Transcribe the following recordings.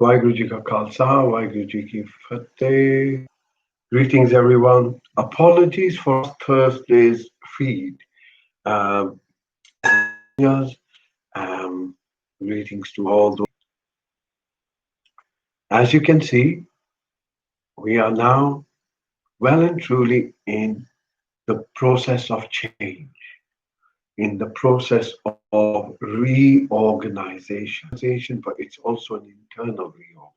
Waheguru Ji Ka Khalsa, Waheguru Ji Ki Fateh. Greetings, everyone. Apologies for Thursday's feed. Um, yes, um, Greetings to all those. As you can see, we are now well and truly in the process of change, in the process of reorganization, but it's also an internal reorganization.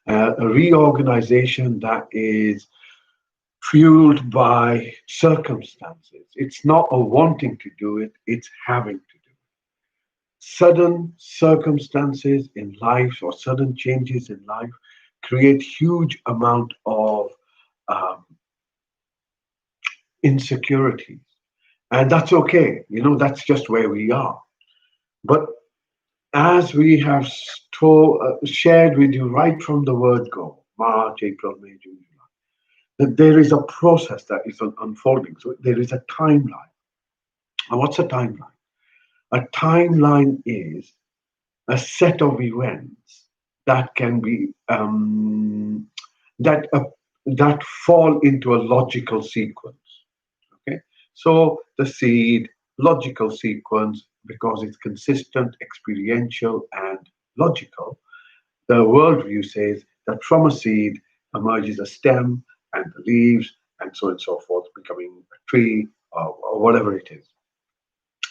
A reorganization that is fueled by circumstances. It's not a wanting to do it, it's having to do it. Sudden circumstances in life or sudden changes in life create huge amount of um, insecurities. And that's okay. That's just where we are. But as we have shared with you right from the word go, March, April, May, June, July, that there is a process that is unfolding. So there is a timeline. And what's a timeline? A timeline is a set of events that can be that that fall into a logical sequence. Okay, so the seed logical sequence because it's consistent, experiential, and logical. The worldview says that from a seed emerges a stem and the leaves and so on and so forth, becoming a tree or whatever it is.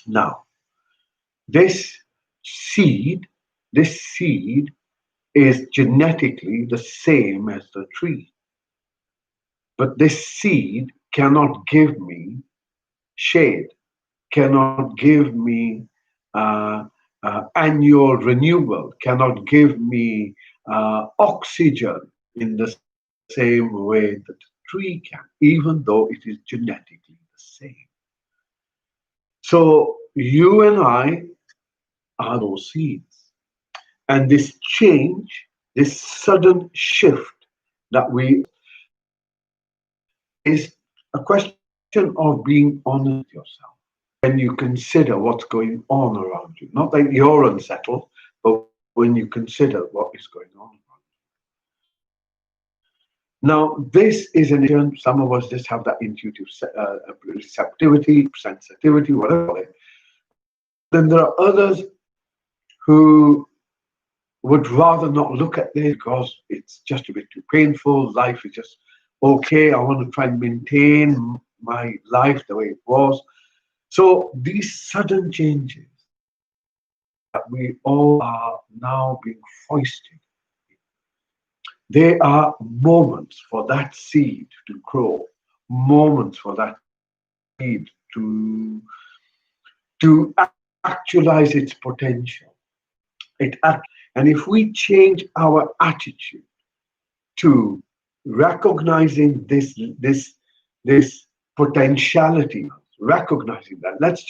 Now, this seed, this seed is genetically the same as the tree, but this seed cannot give me shade, cannot give me uh, annual renewal, cannot give me oxygen in the same way that a tree can, even though it is genetically the same. So you and I are those seeds. And this change, this sudden shift that we is a question of being honest with yourself when you consider what's going on around you. Not that you're unsettled, but when you consider what is going on around you. Now, this is an intuition. Some of us just have that intuitive receptivity, sensitivity, whatever you call it. But then there are others who would rather not look at this because it's just a bit too painful. Life is just okay. I want to try and maintain my life the way it was. So these sudden changes that we all are now being foisted, they are moments for that seed to grow, moments for that seed to actualize its potential. And if we change our attitude to recognizing this potentiality, recognizing that. Let's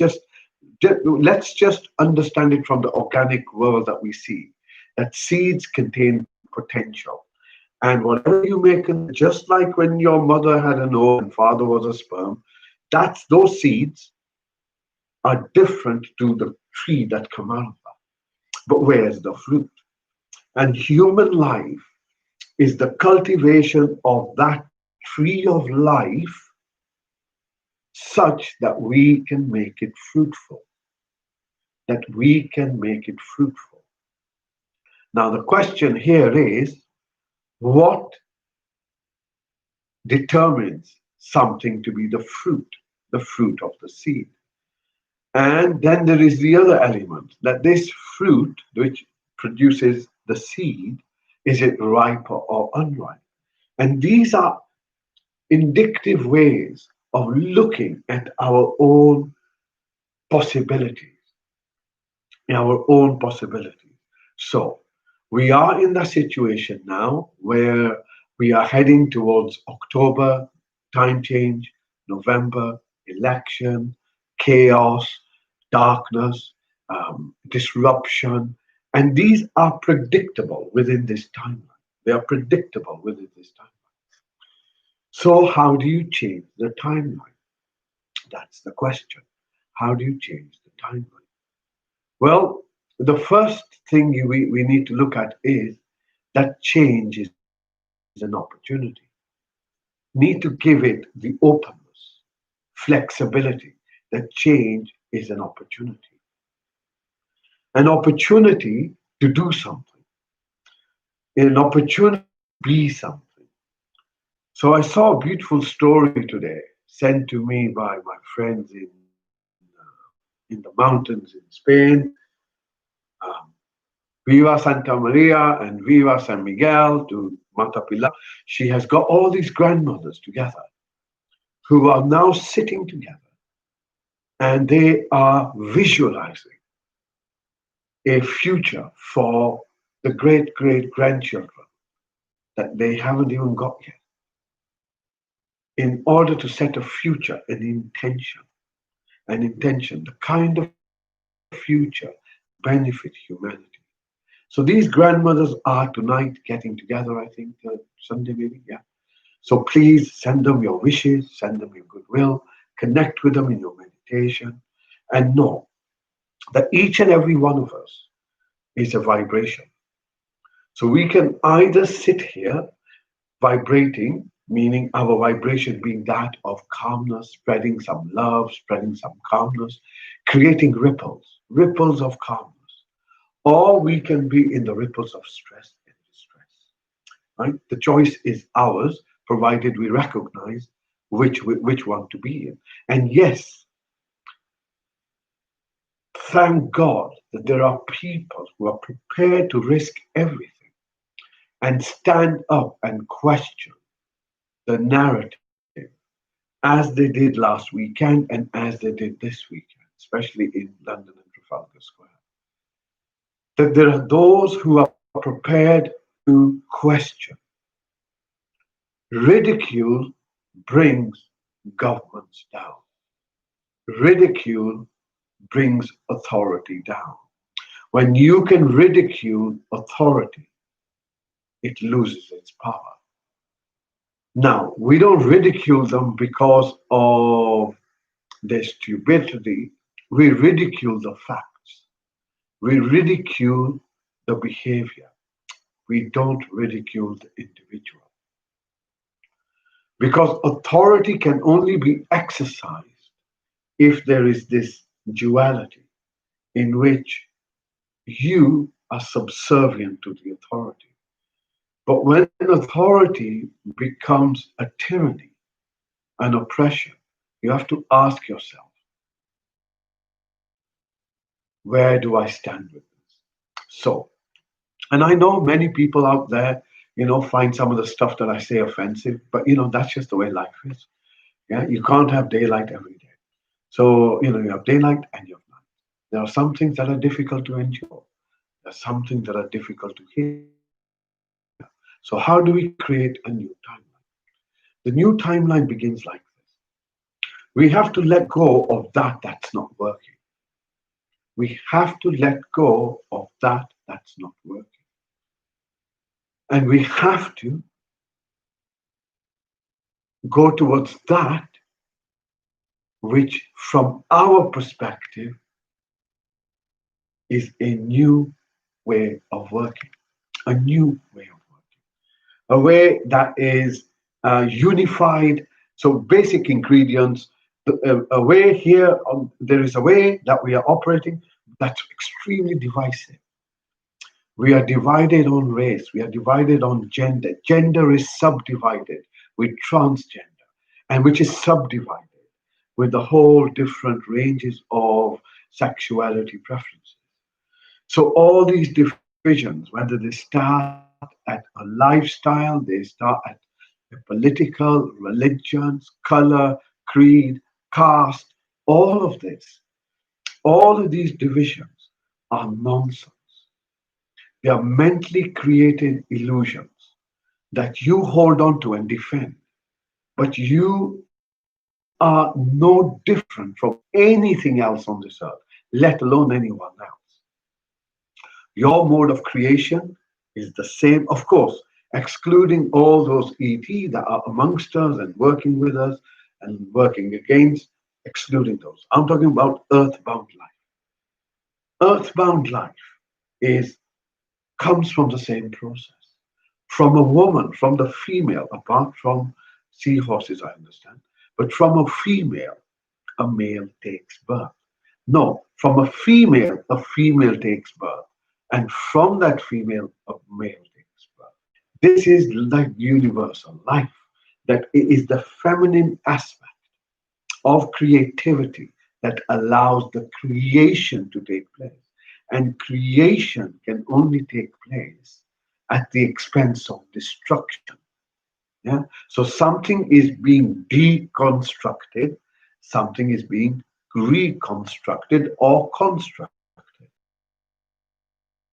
just understand it from the organic world that we see. That seeds contain potential, and whatever you make, just like when your mother had an ovum and father was a sperm, that's those seeds are different to the tree that come out of that. But where's the fruit? And human life is the cultivation of that tree of life such that we can make it fruitful. That we can make it fruitful. Now, the question here is what determines something to be the fruit of the seed? And then there is the other element that this fruit, which produces the seed, is it ripe or unripe? And these are indicative ways of looking at our own possibilities, our own possibilities. So we are in the situation now where we are heading towards October, time change, November, election, chaos, darkness, disruption, and these are predictable within this timeline. They are predictable within this timeline. So, how do you change the timeline? That's the question. How do you change the timeline? Well, The first thing we need to look at is that change is an opportunity. Need to give it the openness, flexibility, that change is an opportunity to do something, an opportunity to be something. So I saw a beautiful story today sent to me by my friends in the mountains in Spain. Um, Viva Santa Maria and Viva San Miguel to Mata Pilar. She has got all these grandmothers together who are now sitting together and they are visualizing a future for the great great grandchildren that they haven't even got yet in order to set a future, the kind of future that will benefit humanity. So these grandmothers are tonight getting together, I think, Sunday maybe, yeah. So please send them your wishes, send them your goodwill, connect with them in your meditation, and know that each and every one of us is a vibration. So we can either sit here vibrating, meaning our vibration being that of calmness, spreading some love, spreading some calmness, creating ripples of calmness. Or we can be in the ripples of stress and distress. Right? The choice is ours, provided we recognize which one to be in. And yes, thank God that there are people who are prepared to risk everything and stand up and question the narrative as they did last weekend and as they did this weekend, especially in London and Trafalgar Square. That there are those who are prepared to question. Ridicule brings governments down. Ridicule brings authority down. When you can ridicule authority, it loses its power. Now, we don't ridicule them because of their stupidity. We ridicule the facts. We ridicule the behavior. We don't ridicule the individual. Because authority can only be exercised if there is this duality in which you are subservient to the authority. But when authority becomes a tyranny, an oppression, you have to ask yourself, where do I stand with this? So, and I know many people out there, find some of the stuff that I say offensive, but that's just the way life is. Yeah, you can't have daylight every day. So, you have daylight and you have night. There are some things that are difficult to endure. There are some things that are difficult to hear. So, how do we create a new timeline? The new timeline begins like this. We have to let go of that's not working. We have to let go of that's not working. And we have to go towards that which, from our perspective, is a new way of working, a new way of working, a way that is unified. So, basic ingredients. A way here, there is a way that we are operating that's extremely divisive. We are divided on race. We are divided on gender. Gender is subdivided with transgender, and which is subdivided with the whole different ranges of sexuality preferences. So all these divisions, whether they start at a lifestyle, they start at a political, religions, color, creed, caste, all of this, all of these divisions are nonsense. They are mentally created illusions that you hold on to and defend. But you are no different from anything else on this earth, let alone anyone else. Your mode of creation is the same, of course, excluding all those ET that are amongst us and working with us and working against, excluding those. I'm talking about earthbound life. Earthbound life is comes from the same process. From a woman, from the female, apart from seahorses, I understand, but from a female, a male takes birth. No, from a female takes birth. And from that female, a male takes birth. This is like universal life, that it is the feminine aspect of creativity that allows the creation to take place. And creation can only take place at the expense of destruction. Yeah? So something is being deconstructed, something is being reconstructed or constructed. So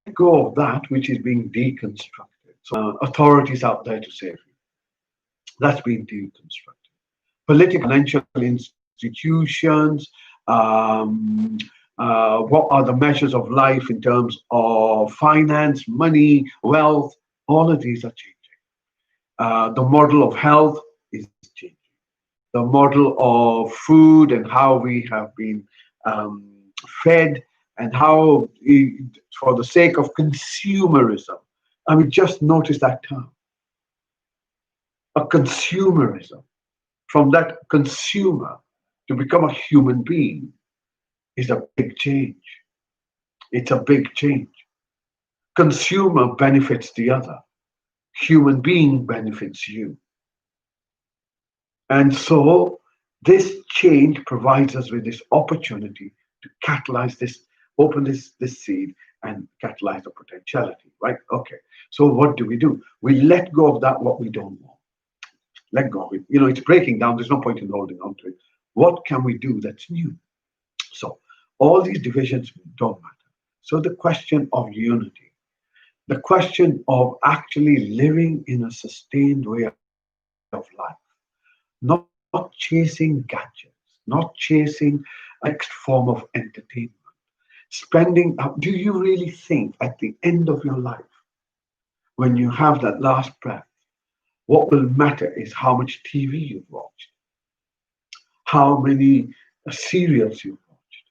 let go of that which is being deconstructed. So authorities out there to save you. That's being deconstructed. Political, financial institutions, um, what are the measures of life in terms of finance, money, wealth, all of these are changing. The model of health is changing. The model of food and how we have been um, fed and how, for the sake of consumerism, I mean, just notice that term, a consumerism. From that consumer to become a human being is a big change. It's a big change. Consumer benefits the other, human being benefits you. And so this change provides us with this opportunity to catalyze this, open this seed and catalyze the potentiality, right? Okay. So what do? We let go of that what we don't want. Let go of it. You know, it's breaking down. There's no point in holding on to it. What can we do that's new? So all these divisions don't matter. So the question of unity, the question of actually living in a sustained way of life, not chasing gadgets, not chasing a next form of entertainment. Do you really think at the end of your life, when you have that last breath, what will matter is how much TV you've watched, how many serials you've watched?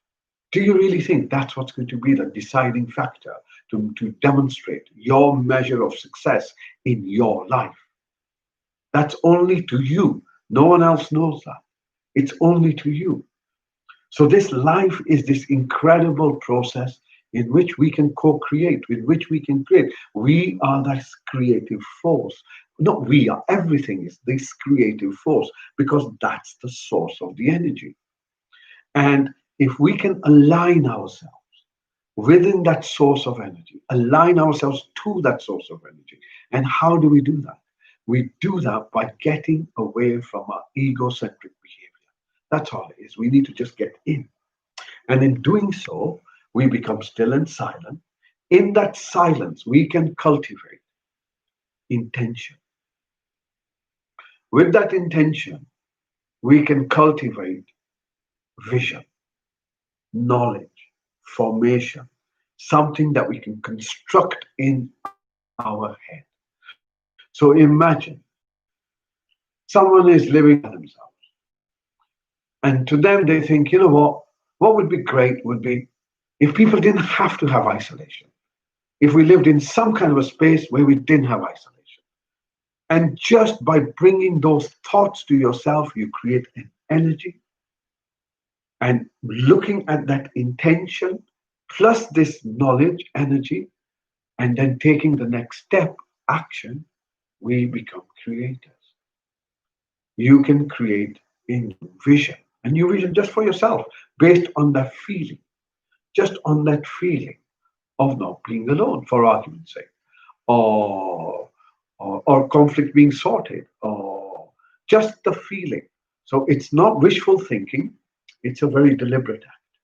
Do you really think that's what's going to be the deciding factor to demonstrate your measure of success in your life? That's only to you. No one else knows that. It's only to you. So this life is this incredible process in which we can co-create, with which we can create. We are that creative force. Not we are, everything is this creative force because that's the source of the energy. And if we can align ourselves within that source of energy, align ourselves to that source of energy. And how do we do that? We do that by getting away from our egocentric behavior. That's all it is. We need to just get in. And in doing so, we become still and silent. In that silence, we can cultivate intention. With that intention, we can cultivate vision, knowledge, formation, something that we can construct in our head. So imagine someone is living by themselves, and to them they think, you know what would be great would be if people didn't have to have isolation, if we lived in some kind of a space where we didn't have isolation. And just by bringing those thoughts to yourself, you create an energy. And looking at that intention plus this knowledge, energy, and then taking the next step, action, we become creators. You can create a new vision just for yourself, based on that feeling, just on that feeling of not being alone, for argument's sake, or, or conflict being sorted, or just the feeling. So it's not wishful thinking, it's a very deliberate act.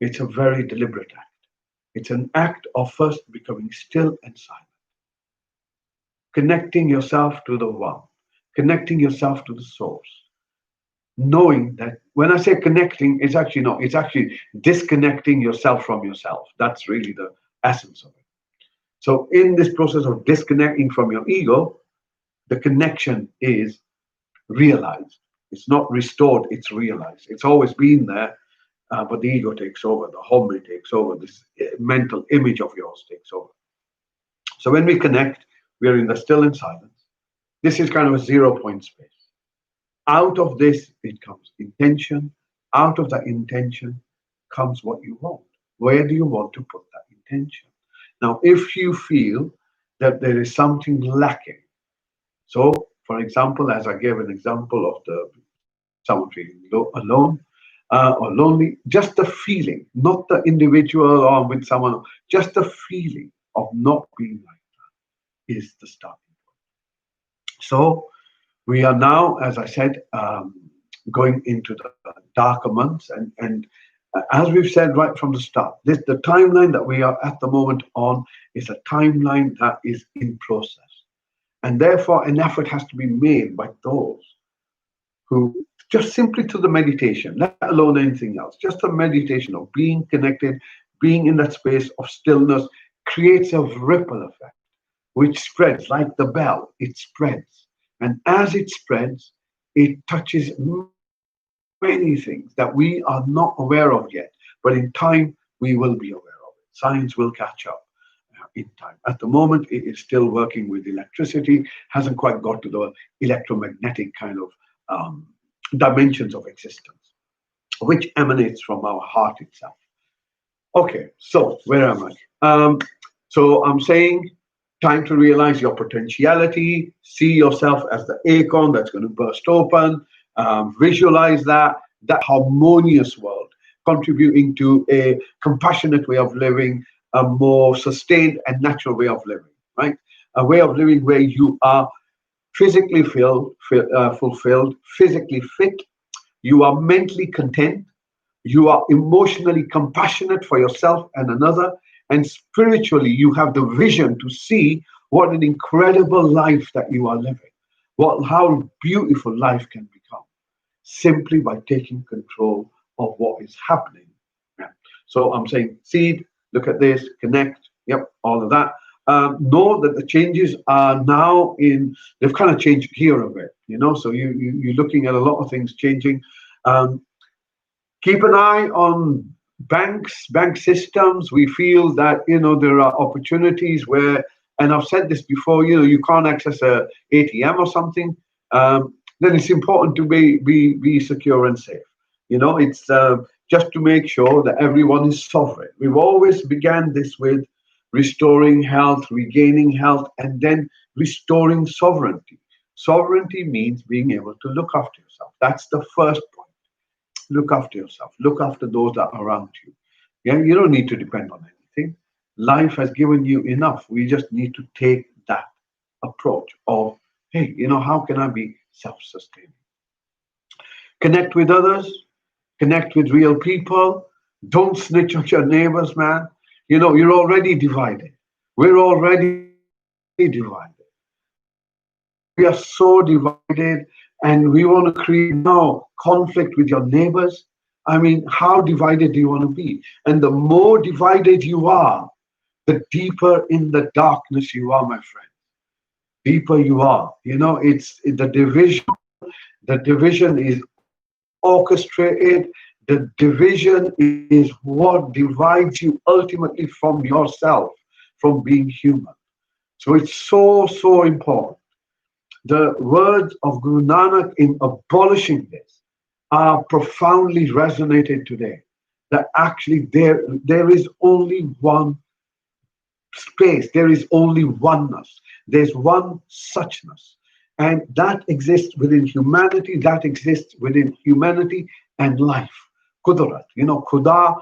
It's a very deliberate act. It's an act of first becoming still and silent, connecting yourself to the one, connecting yourself to the source, knowing that when I say connecting, it's actually no, it's actually disconnecting yourself from yourself. That's really the essence of it. So, in this process of disconnecting from your ego, the connection is realized. It's not restored, it's realized. It's always been there. but the ego takes over, the homie takes over, this mental image of yours takes over. So when we connect, we are in the still and silence. This is kind of a 0 point space. Out of this, it comes intention. Out of that intention comes what you want. Where do you want to put that intention? Now, if you feel that there is something lacking, so for example, as I gave an example of the someone feeling alone or lonely, just the feeling, not the individual or with someone, just the feeling of not being like that is the starting. So we are now, as I said, going into the darker months, and as we've said right from the start, this the timeline that we are at the moment on is a timeline that is in process, and therefore an effort has to be made by those who just simply to the meditation, let alone anything else, just the meditation of being connected, being in that space of stillness creates a ripple effect which spreads like the bell. It spreads. And as it spreads, it touches many things that we are not aware of yet. But in time, we will be aware of it. Science will catch up in time. At the moment, it is still working with electricity, hasn't quite got to the electromagnetic kind of dimensions of existence, which emanates from our heart itself. Okay, so where am I? So I'm saying time to realize your potentiality, see yourself as the acorn that's going to burst open, visualize that harmonious world, contributing to a compassionate way of living, a more sustained and natural way of living, right? A way of living where you are physically fulfilled, physically fit, you are mentally content, you are emotionally compassionate for yourself and another, and spiritually, you have the vision to see what an incredible life that you are living, how beautiful life can become simply by taking control of what is happening. Yeah. So I'm saying, seed, look at this, connect, yep, all of that. Know that the changes are now they've kind of changed gear a bit, so you're looking at a lot of things changing. Um, Keep an eye on bank systems. We feel that there are opportunities where, and I've said this before, you can't access a ATM or something. Then it's important to be secure and safe. It's just to make sure that everyone is sovereign. We've always began this with restoring health, regaining health, and then restoring sovereignty. Sovereignty means being able to look after yourself. That's the first point. Look after yourself. Look after those that are around you. Yeah, you don't need to depend on anything. Life has given you enough. We just need to take that approach of, hey, how can I be self-sustaining? Connect with others, connect with real people. Don't snitch on your neighbors, man. You're already divided. We're already divided. We are so divided, and we want to create now conflict with your neighbors. I mean, how divided do you want to be? And the more divided you are, the deeper in the darkness you are, my friend. Deeper you are. It's the division. The division is orchestrated. The division is what divides you ultimately from yourself, from being human. So it's so, so important. The words of Guru Nanak in abolishing this are profoundly resonated today. That actually there is only one space, there is only oneness, there's one suchness. And that exists within humanity, that exists within humanity and life. Kudurat, Khuda,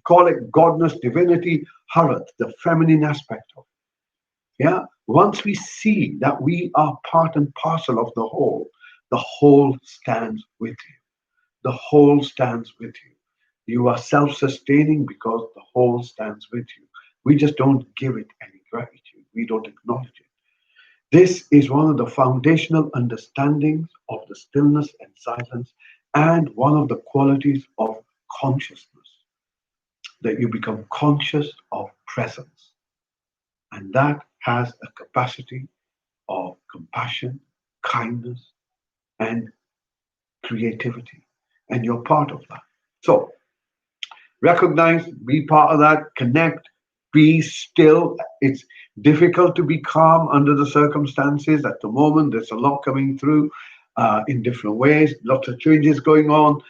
call it godness, divinity, Harat, the feminine aspect of it. Yeah. Once we see that we are part and parcel of the whole stands with you. The whole stands with you. You are self sustaining because the whole stands with you. We just don't give it any gratitude. We don't acknowledge it. This is one of the foundational understandings of the stillness and silence, and one of the qualities of consciousness, that you become conscious of presence. And that has a capacity of compassion, kindness, and creativity. And you're part of that. So, Recognize, be part of that, connect, be still. It's difficult to be calm under the circumstances at the moment. There's a lot coming through in different ways, lots of changes going on,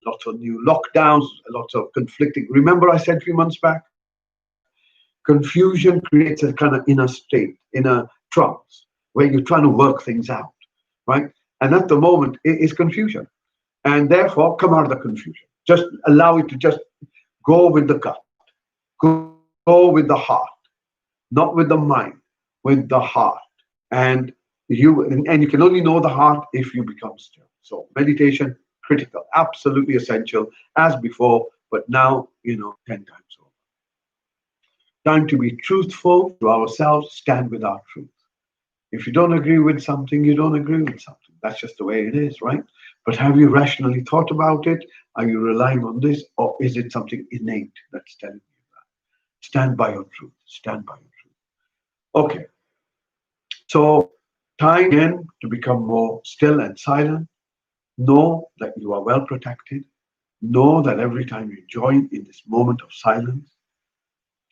lots of new lockdowns, lots of conflicting. Remember, I said 3 months back, confusion creates a kind of inner state, inner trance, where you're trying to work things out, right? And at the moment, it is confusion. And therefore, come out of the confusion. Just allow it to just go with the gut, go with the heart, not with the mind, with the heart. And and you can only know the heart if you become still. So meditation, critical, absolutely essential as before, but now 10 times over. Time to be truthful to ourselves, stand with our truth. If you don't agree with something, you don't agree with something. That's just the way it is, right? But have you rationally thought about it? Are you relying on this, or is it something innate that's telling you that? Stand by your truth. Stand by your truth. Okay, so time again to become more still and silent. Know that you are well protected. Know that every time you join in this moment of silence,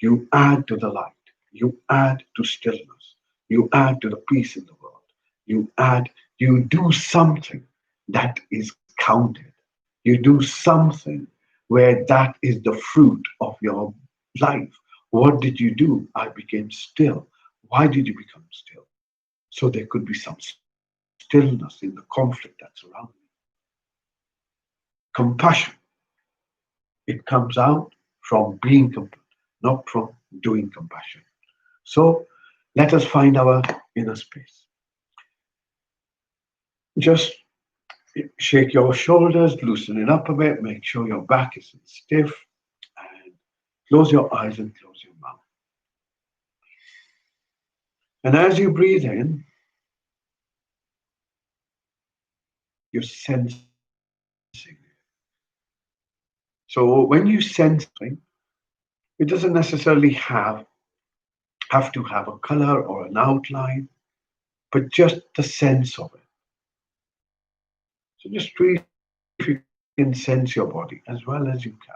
you add to the light. You add to stillness. You add to the peace in the world. You add, you do something that is counted. You do something where that is the fruit of your life. What did you do? I became still. Why did you become still? So there could be some stillness in the conflict that's around me. Compassion, it comes out from being compassionate, not from doing compassion. So let us find our inner space. Just shake your shoulders, loosen it up a bit, make sure your back isn't stiff, and close your eyes and close your mouth. And as you breathe in, you're sensing it. So when you sense something, it doesn't necessarily have to have a color or an outline, but just the sense of it. So just breathe if you can sense your body as well as you can.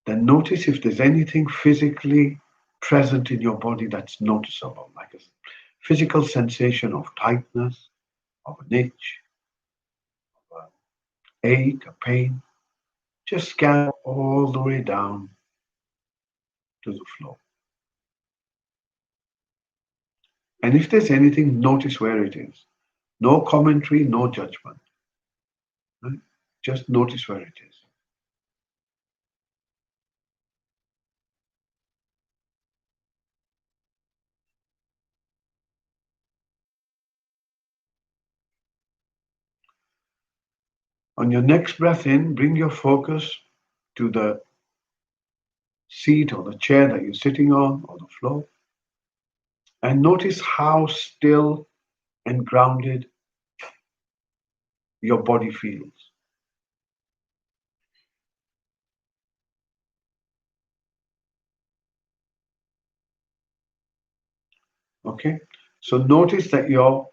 Then notice if there's anything physically present in your body that's noticeable, like a physical sensation of tightness, of an itch, of an ache, a pain. Just scan all the way down to the floor. And if there's anything, notice where it is. No commentary, no judgment. Right? Just notice where it is. On your next breath in, bring your focus to the seat or the chair that you're sitting on or the floor. And notice how still and grounded your body feels. Okay? So notice that your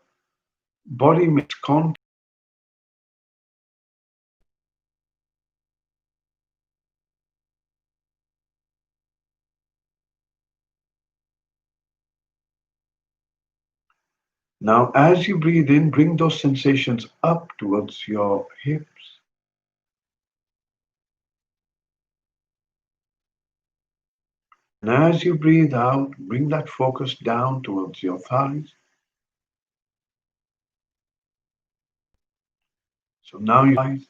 body makes contact. Now, as you breathe in, bring those sensations up towards your hips. And as you breathe out, bring that focus down towards your thighs. So now you eyes,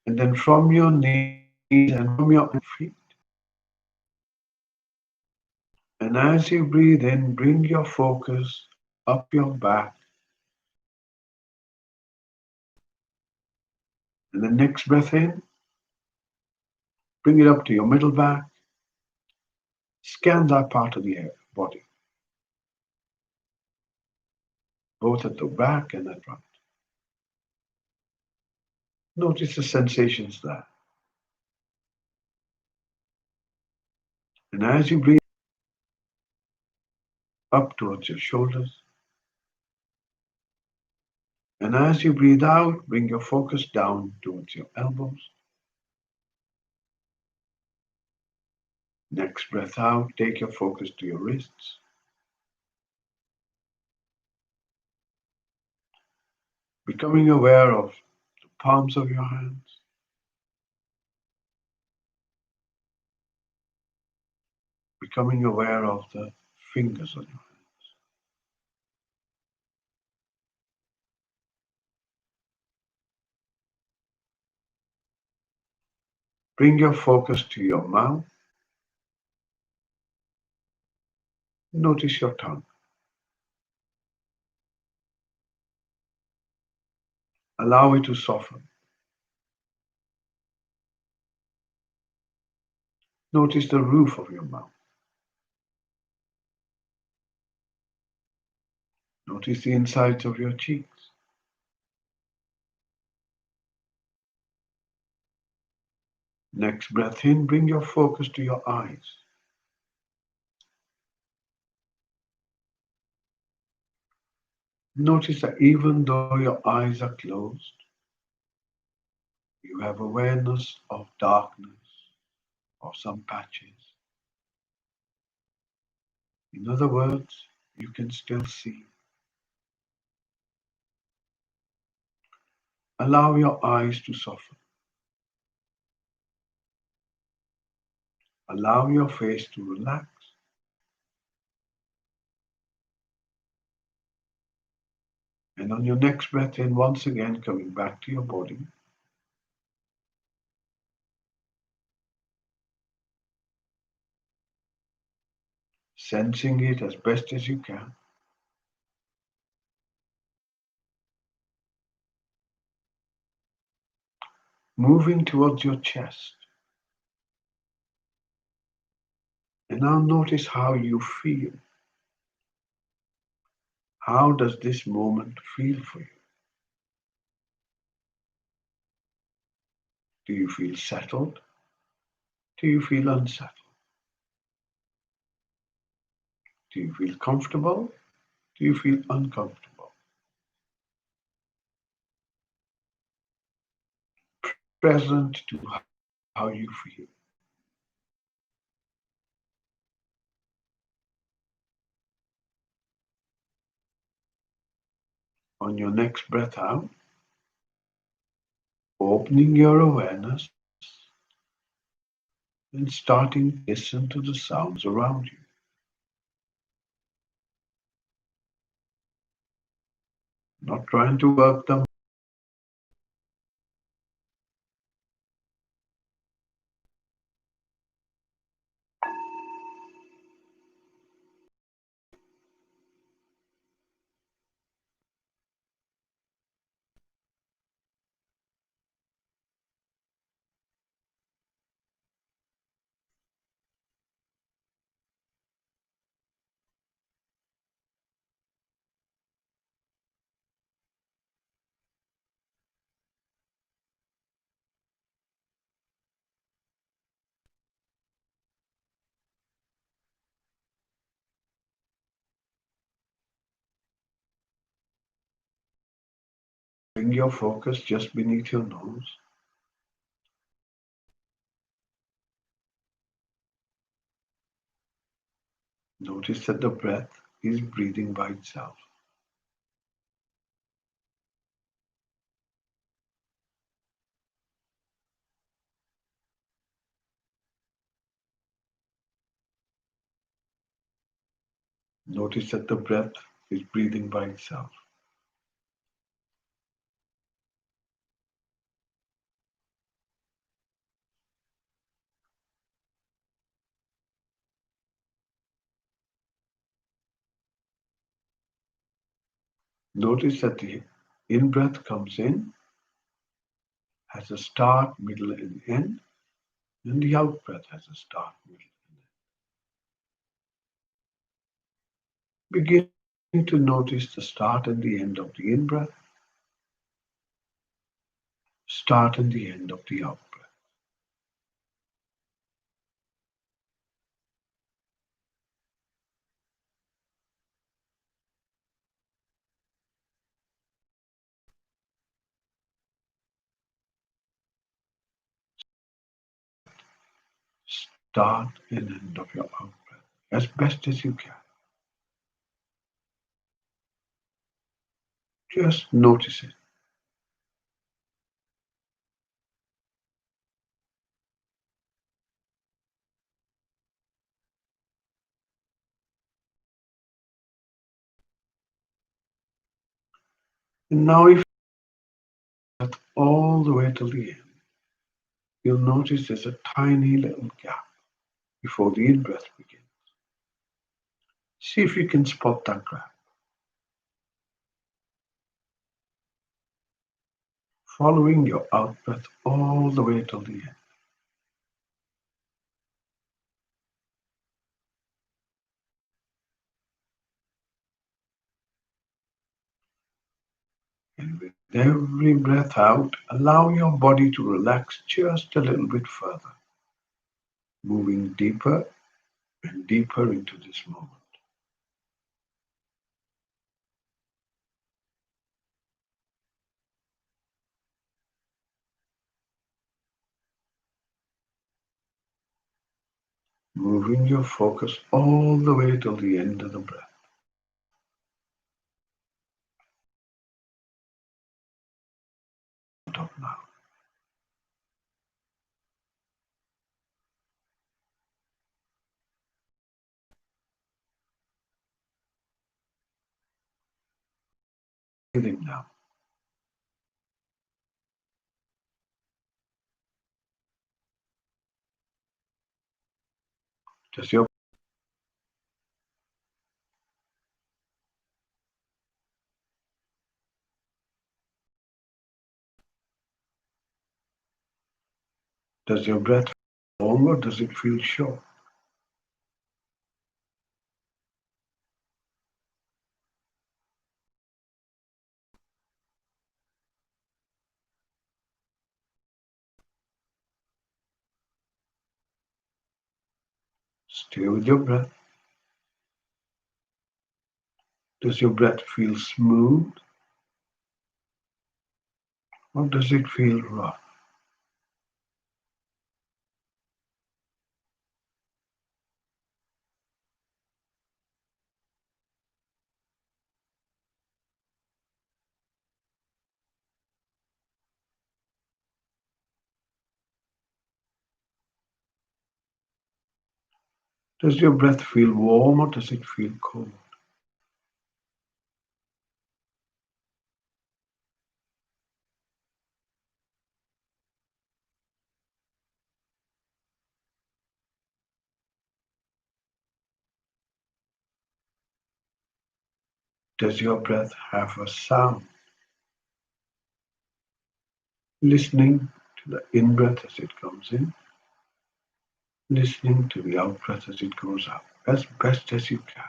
and then from your knees and from your feet. And as you breathe in, bring your focus up your back. And the next breath in, bring it up to your middle back. Scan that part of the body, both at the back and at front. Notice the sensations there. And as you breathe up towards your shoulders, And as you breathe out, bring your focus down towards your elbows. Next breath out, take your focus to your wrists, becoming aware of the palms of your hands, becoming aware of the fingers on your hands. Bring your focus to your mouth. Notice your tongue. Allow it to soften. Notice the roof of your mouth. Notice the insides of your cheeks. Next breath in, bring your focus to your eyes. Notice that even though your eyes are closed, you have awareness of darkness or some patches. In other words, you can still see. Allow your eyes to soften. Allow your face to relax. And on your next breath in, once again coming back to your body, sensing it as best as you can. Moving towards your chest. And now notice how you feel. How does this moment feel for you? Do you feel settled? Do you feel unsettled? Do you feel comfortable? Do you feel uncomfortable? Present to how you feel. On your next breath out, opening your awareness and starting to listen to the sounds around you. Not trying to work them. Bring your focus just beneath your nose. Notice that the breath is breathing by itself. Notice that the breath is breathing by itself. Notice that the in breath comes in, has a start, middle, and end, and the out breath has a start, middle, and end. Begin to notice the start and the end of the in breath, start and the end of the out breath. start and end of your out breath as best as you can. Just notice it. And now, if you breath all the way till the end, you'll notice there's a tiny little gap before the in breath begins. See if you can spot that gap. Following your out breath all the way till the end. And with every breath out, allow your body to relax just a little bit further, moving deeper and deeper into this moment. Moving your focus all the way till the end of the breath. Top now. Breathing now. Does your does your breath feel long or does it feel short? Stay with your breath. Does your breath feel smooth or does it feel rough? Does your breath feel warm or does it feel cold? Does your breath have a sound? Listening to the in breath as it comes in, listening to the out breath as it goes out, as best as you can.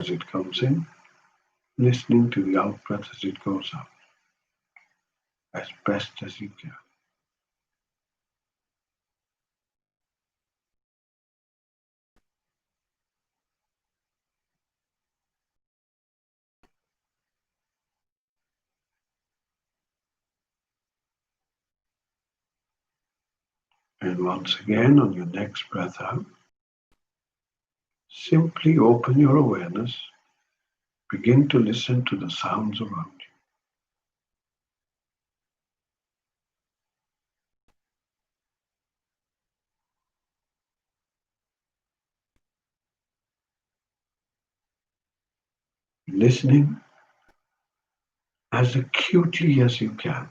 As it comes in, listening to the out breath as it goes out, as best as you can. And once again, on your next breath out, simply open your awareness, begin to listen to the sounds around you, listening as acutely as you can.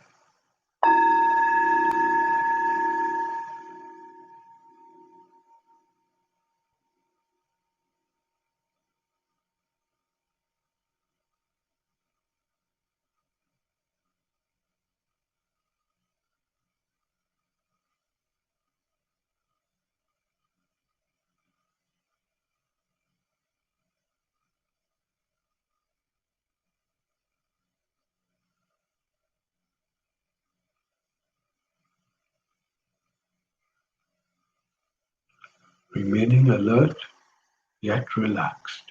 Remaining alert yet relaxed.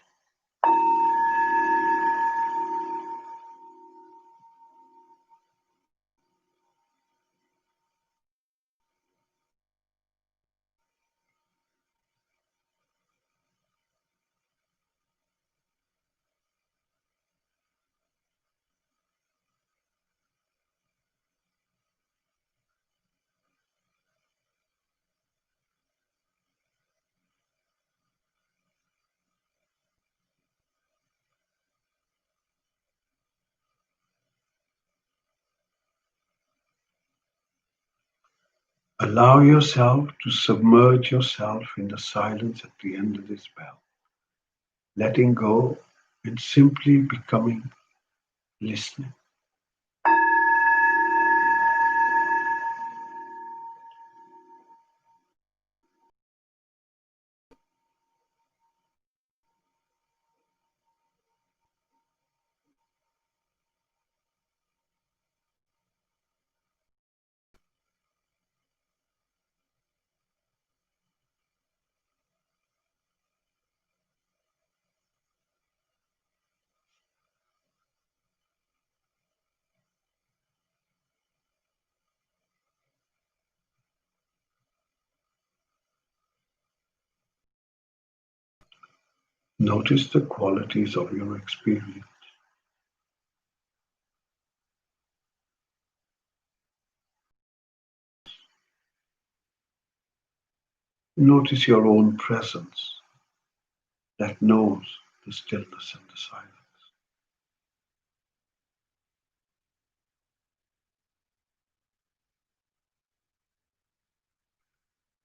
Allow yourself to submerge yourself in the silence at the end of this spell, letting go and simply becoming listening. Notice the qualities of your experience. Notice your own presence that knows the stillness and the silence.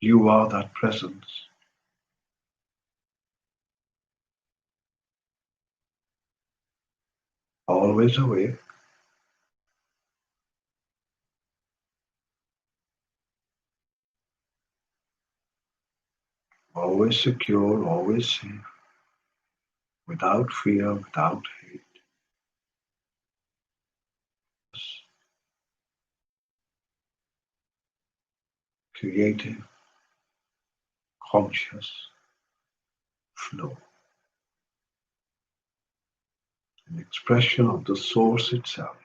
You are that presence, always awake, always secure, always safe, without fear, without hate, creative, conscious flow, an expression of the source itself.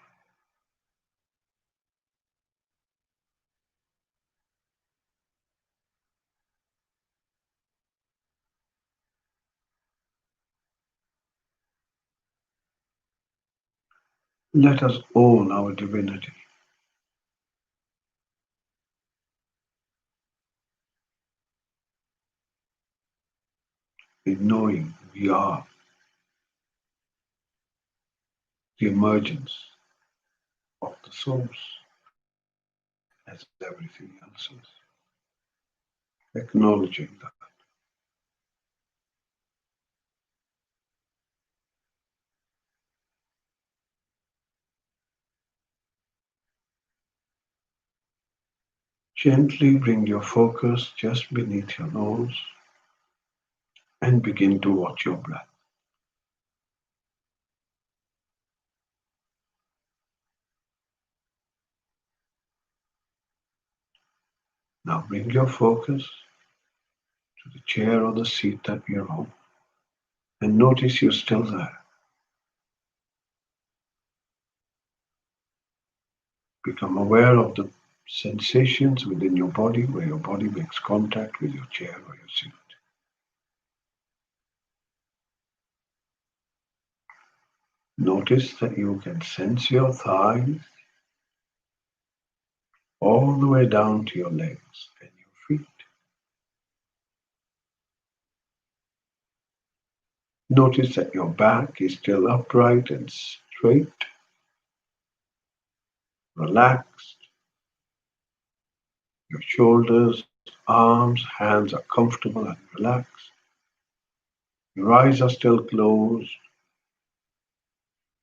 Let us own our divinity in knowing we are the emergence of the source as everything else is. Acknowledging that. Gently bring your focus just beneath your nose and begin to watch your breath. Now bring your focus to the chair or the seat that you're on and notice you're still there. Become aware of the sensations within your body where your body makes contact with your chair or your seat. Notice that you can sense your thighs all the way down to your legs and your feet. Notice that your back is still upright and straight, relaxed. Your shoulders, arms, hands are comfortable and relaxed. Your eyes are still closed.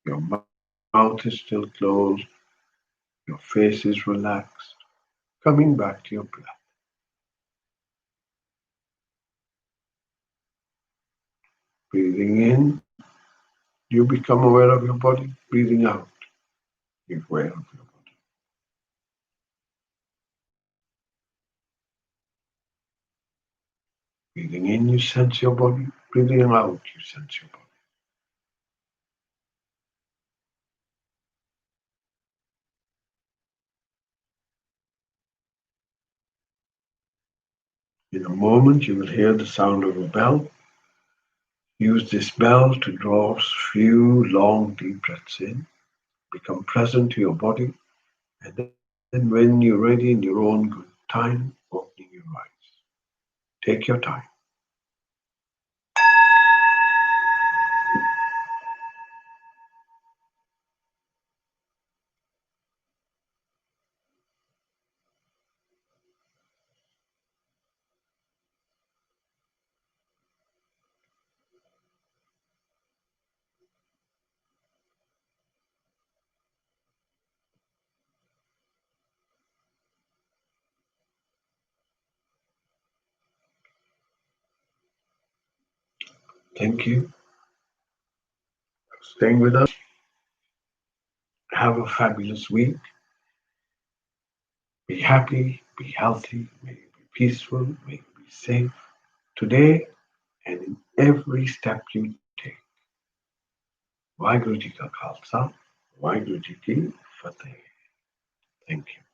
Your mouth is still closed. Your face is relaxed. Coming back to your breath. Breathing in, you become aware of your body. Breathing out, you're aware of your body. Breathing in, you sense your body. Breathing out, you sense your body. In a moment, you will hear the sound of a bell. Use this bell to draw a few long, deep breaths in. Become present to your body. And then, when you're ready in your own good time, opening your eyes. Take your time. Thank you for staying with us. Have a fabulous week. Be happy, be healthy, may you be peaceful, may you be safe today and in every step you take. Waheguru Ji Ka Khalsa, Waheguru Ji Ki Fateh. Thank you.